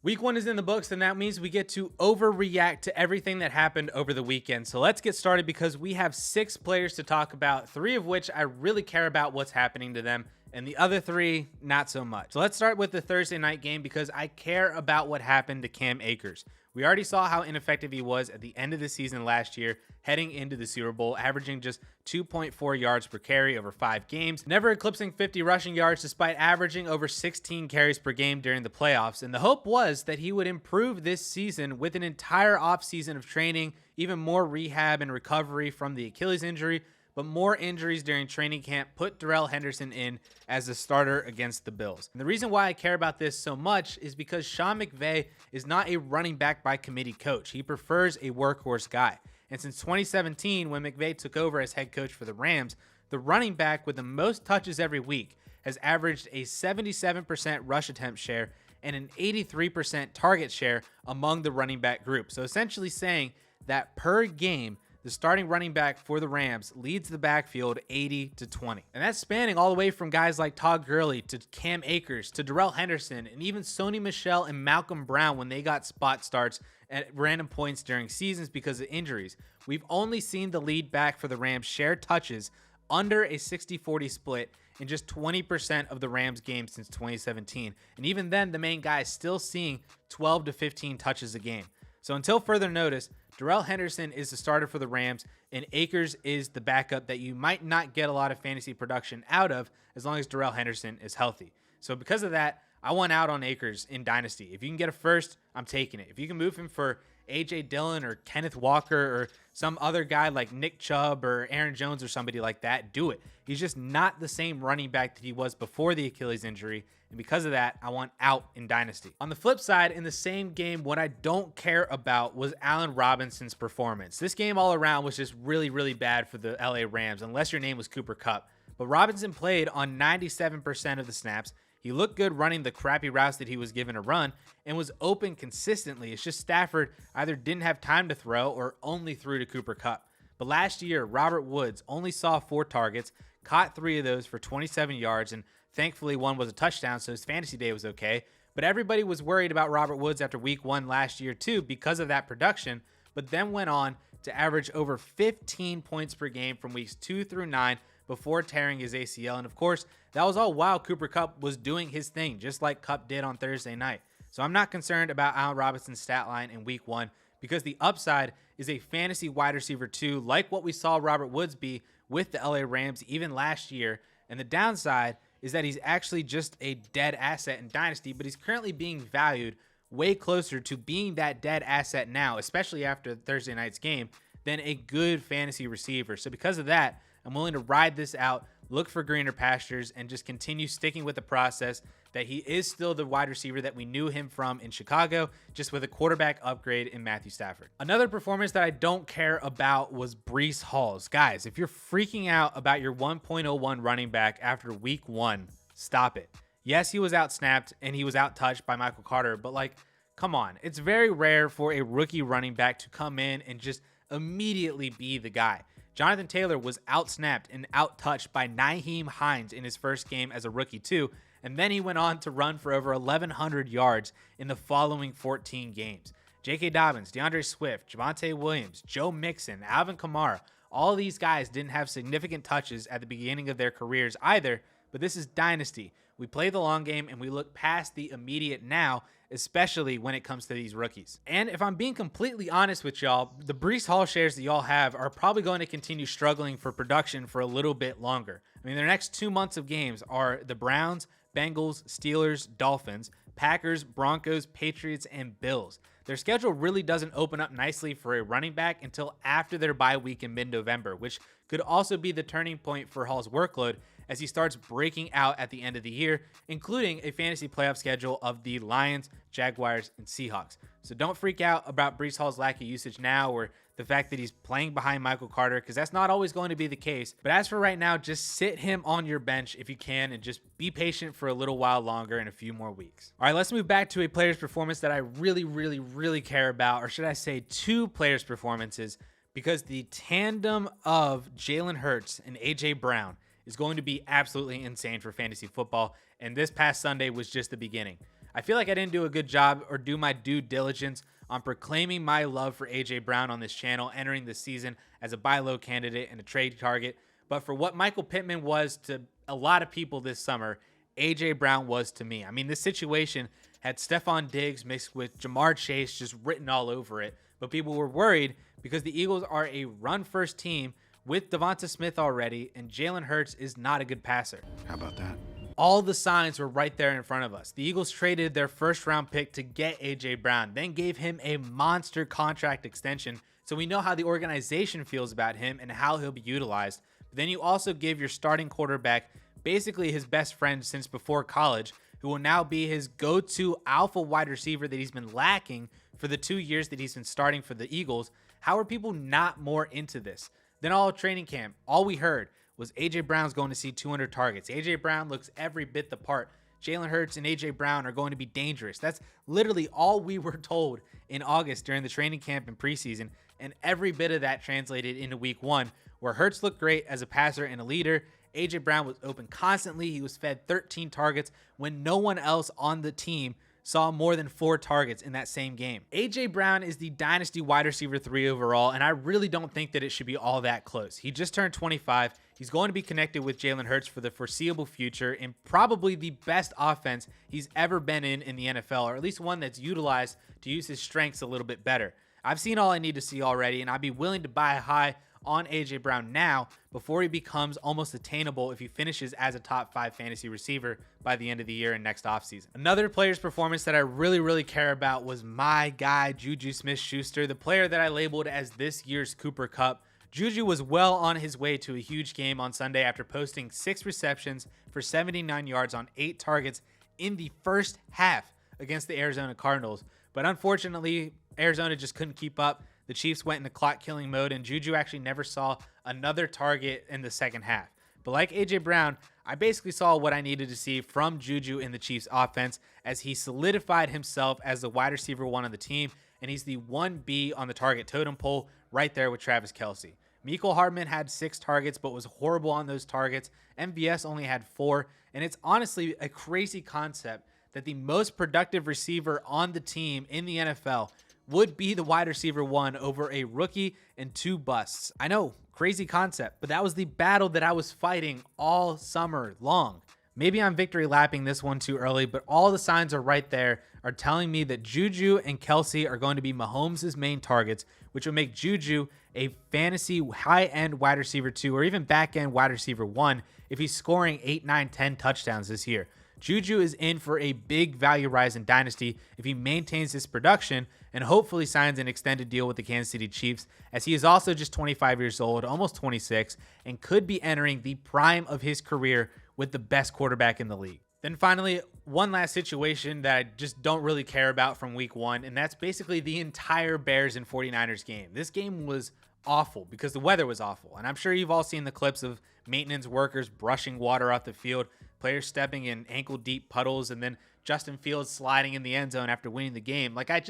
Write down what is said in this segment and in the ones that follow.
Week 1 is in the books, and that means we get to overreact to everything that happened over the weekend. So let's get started because we have 6 players to talk about, 3 of which I really care about what's happening to them, and the other 3, not so much. So let's start with the Thursday night game because I care about what happened to Cam Akers. We already saw how ineffective he was at the end of the season last year, heading into the Super Bowl, averaging just 2.4 yards per carry over 5 games, never eclipsing 50 rushing yards despite averaging over 16 carries per game during the playoffs. And the hope was that he would improve this season with an entire offseason of training, even more rehab and recovery from the Achilles injury, but more injuries during training camp put Darrell Henderson in as the starter against the Bills. And the reason why I care about this so much is because Sean McVay is not a running back by committee coach. He prefers a workhorse guy. And since 2017, when McVay took over as head coach for the Rams, the running back with the most touches every week has averaged a 77% rush attempt share and an 83% target share among the running back group. So essentially saying that per game, the starting running back for the Rams leads the backfield 80-20. And that's spanning all the way from guys like Todd Gurley to Cam Akers to Darrell Henderson and even Sony Michel and Malcolm Brown when they got spot starts at random points during seasons because of injuries. We've only seen the lead back for the Rams share touches under a 60-40 split in just 20% of the Rams games since 2017. And even then, the main guy is still seeing 12 to 15 touches a game. So until further notice, Darrell Henderson is the starter for the Rams, and Akers is the backup that you might not get a lot of fantasy production out of as long as Darrell Henderson is healthy. So because of that, I want out on Akers in Dynasty. If you can get a first, I'm taking it. If you can move him for A.J. Dillon or Kenneth Walker or some other guy like Nick Chubb or Aaron Jones or somebody like that, do it. He's just not the same running back that he was before the Achilles injury, and because of that, I want out in Dynasty. On the flip side, in the same game, what I don't care about was Allen Robinson's performance. This game all around was just really, really bad for the LA Rams, unless your name was Cooper Kupp. But Robinson played on 97% of the snaps. He looked good running the crappy routes that he was given a run and was open consistently. It's just Stafford either didn't have time to throw or only threw to Cooper Kupp. But last year, Robert Woods only saw 4 targets, caught 3 of those for 27 yards, and thankfully one was a touchdown, so his fantasy day was okay. But everybody was worried about Robert Woods after week 1 last year too because of that production, but then went on to average over 15 points per game from weeks 2 through 9 before tearing his ACL. And of course, that was all while Cooper Kupp was doing his thing, just like Kupp did on Thursday night. So I'm not concerned about Allen Robinson's stat line in week 1 because the upside is a fantasy wide receiver 2, like what we saw Robert Woods be with the LA Rams even last year. And the downside is that he's actually just a dead asset in Dynasty, but he's currently being valued way closer to being that dead asset now, especially after Thursday night's game, than a good fantasy receiver. So because of that, I'm willing to ride this out, look for greener pastures, and just continue sticking with the process that he is still the wide receiver that we knew him from in Chicago, just with a quarterback upgrade in Matthew Stafford. Another performance that I don't care about was Breece Hall's. Guys, if you're freaking out about your 1.01 running back after week 1, stop it. Yes, he was out-snapped and he was out-touched by Michael Carter, but come on. It's very rare for a rookie running back to come in and just immediately be the guy. Jonathan Taylor was out-snapped and out-touched by Nyheim Hines in his first game as a rookie too, and then he went on to run for over 1,100 yards in the following 14 games. J.K. Dobbins, DeAndre Swift, Javonte Williams, Joe Mixon, Alvin Kamara, all these guys didn't have significant touches at the beginning of their careers either, but this is Dynasty. We play the long game and we look past the immediate now, especially when it comes to these rookies. And if I'm being completely honest with y'all, the Breece Hall shares that y'all have are probably going to continue struggling for production for a little bit longer. I mean, their next 2 months of games are the Browns, Bengals, Steelers, Dolphins, Packers, Broncos, Patriots, and Bills. Their schedule really doesn't open up nicely for a running back until after their bye week in mid-November, which could also be the turning point for Hall's workload as he starts breaking out at the end of the year, including a fantasy playoff schedule of the Lions, Jaguars, and Seahawks. So don't freak out about Breece Hall's lack of usage now or the fact that he's playing behind Michael Carter, because that's not always going to be the case. But as for right now, just sit him on your bench if you can and just be patient for a little while longer and a few more weeks. All right, let's move back to a player's performance that I really care about, or should I say 2 players' performances, because the tandem of Jalen Hurts and A.J. Brown is going to be absolutely insane for fantasy football, and this past Sunday was just the beginning. I feel like I didn't do a good job or do my due diligence on proclaiming my love for AJ Brown on this channel, entering the season as a buy low candidate and a trade target. But for what Michael Pittman was to a lot of people this summer, AJ Brown was to me. I mean, this situation had Stephon Diggs mixed with Jamar Chase just written all over it. But people were worried because the Eagles are a run-first team with Devonta Smith already, and Jalen Hurts is not a good passer. How about that? All the signs were right there in front of us. The Eagles traded their first-round pick to get AJ Brown, then gave him a monster contract extension, so we know how the organization feels about him and how he'll be utilized. But then you also give your starting quarterback basically his best friend since before college, who will now be his go-to alpha wide receiver that he's been lacking for the 2 years that he's been starting for the Eagles. How are people not more into this? Then all of training camp, all we heard was AJ Brown's going to see 200 targets. AJ Brown looks every bit the part. Jalen Hurts and AJ Brown are going to be dangerous. That's literally all we were told in August during the training camp and preseason, and every bit of that translated into week 1, where Hurts looked great as a passer and a leader. AJ Brown was open constantly. He was fed 13 targets when no one else on the team saw more than 4 targets in that same game. AJ Brown is the Dynasty wide receiver 3 overall, and I really don't think that it should be all that close. He just turned 25. He's going to be connected with Jalen Hurts for the foreseeable future in probably the best offense he's ever been in the NFL, or at least one that's utilized to use his strengths a little bit better. I've seen all I need to see already, and I'd be willing to buy high on AJ Brown now before he becomes almost attainable if he finishes as a top 5 fantasy receiver by the end of the year and next offseason. Another player's performance that I really care about was my guy, Juju Smith-Schuster, the player that I labeled as this year's Cooper Kupp. Juju was well on his way to a huge game on Sunday after posting 6 receptions for 79 yards on 8 targets in the first half against the Arizona Cardinals. But unfortunately, Arizona just couldn't keep up. The Chiefs went into clock-killing mode, and Juju actually never saw another target in the second half. But like AJ Brown, I basically saw what I needed to see from Juju in the Chiefs offense as he solidified himself as the wide receiver 1 on the team, and he's the 1B on the target totem pole right there with Travis Kelce. Mecole Hardman had 6 targets but was horrible on those targets. MVS only had 4, and it's honestly a crazy concept that the most productive receiver on the team in the NFL would be the wide receiver 1 over a rookie and 2 busts. I know, crazy concept, but that was the battle that I was fighting all summer long. Maybe I'm victory lapping this one too early, but all the signs are right there are telling me that Juju and Kelce are going to be Mahomes' main targets, which would make Juju a fantasy high-end wide receiver 2 or even back-end wide receiver 1 if he's scoring 8, 9, 10 touchdowns this year. Juju is in for a big value rise in Dynasty if he maintains his production and hopefully signs an extended deal with the Kansas City Chiefs, as he is also just 25 years old, almost 26, and could be entering the prime of his career with the best quarterback in the league. Then finally, one last situation that I just don't really care about from week 1, and that's basically the entire Bears and 49ers game. This game was awful because the weather was awful, and I'm sure you've all seen the clips of maintenance workers brushing water off the field, players stepping in ankle-deep puddles, and then Justin Fields sliding in the end zone after winning the game. Like, I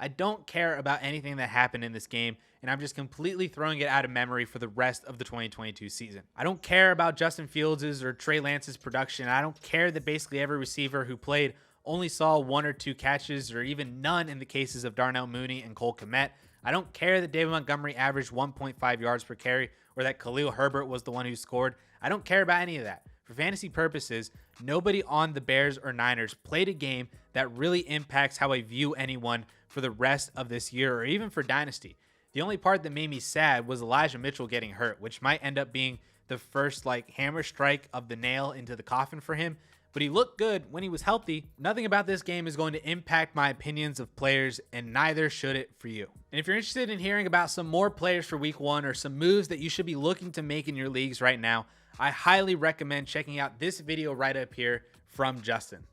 don't care about anything that happened in this game, and I'm just completely throwing it out of memory for the rest of the 2022 season. I don't care about Justin Fields' or Trey Lance's production. I don't care that basically every receiver who played only saw 1 or 2 catches, or even none in the cases of Darnell Mooney and Cole Kmet. I don't care that David Montgomery averaged 1.5 yards per carry, or that Khalil Herbert was the one who scored. I don't care about any of that. For fantasy purposes, nobody on the Bears or Niners played a game that really impacts how I view anyone for the rest of this year or even for Dynasty. The only part that made me sad was Elijah Mitchell getting hurt, which might end up being the first hammer strike of the nail into the coffin for him. But he looked good when he was healthy. Nothing about this game is going to impact my opinions of players, and neither should it for you. And if you're interested in hearing about some more players for week 1 or some moves that you should be looking to make in your leagues right now, I highly recommend checking out this video right up here from Justin.